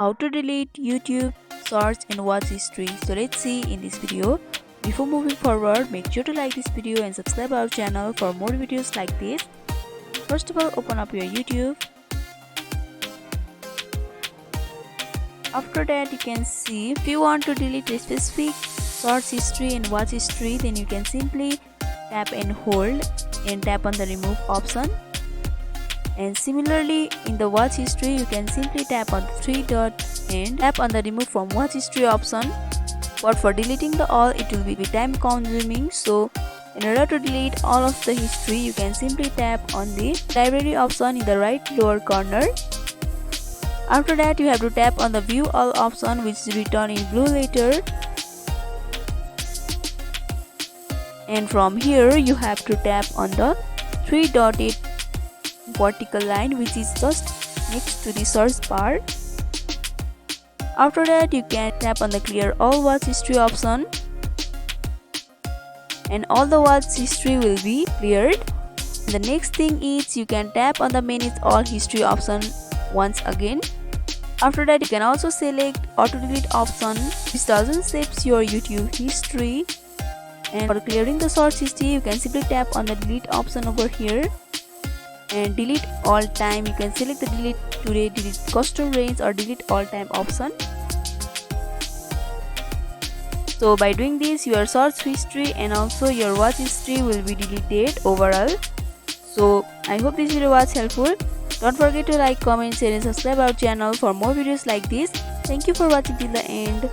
How to delete YouTube search and watch history. So let's see in this video. Before moving forward, make sure to like this video and subscribe our channel for more videos like this. First of all, open up your YouTube. After that, you can see if you want to delete a specific search history and watch history, then you can simply tap and hold and tap on the remove option. And similarly, in the watch history, you can simply tap on the three dots and tap on the remove from watch history option. But for deleting the all, it will be time consuming. So in order to delete all of the history, you can simply tap on the library option in the right lower corner. After that, you have to tap on the view all option, which is written in blue letter. And from here, you have to tap on the three dotted vertical line, which is just next to the search bar. After that, you can tap on the clear all watch history option and all the watch history will be cleared. The next thing is you can tap on the manage all history option once again. After that, you can also select auto delete option, which doesn't save your YouTube history. And for clearing the search history, you can simply tap on the delete option over here. And delete all time, you can select the delete today, delete custom range or delete all time option. So by doing this, your search history and also your watch history will be deleted overall. So I hope this video was helpful. Don't forget to like, comment, share and subscribe our channel for more videos like this. Thank you for watching till the end.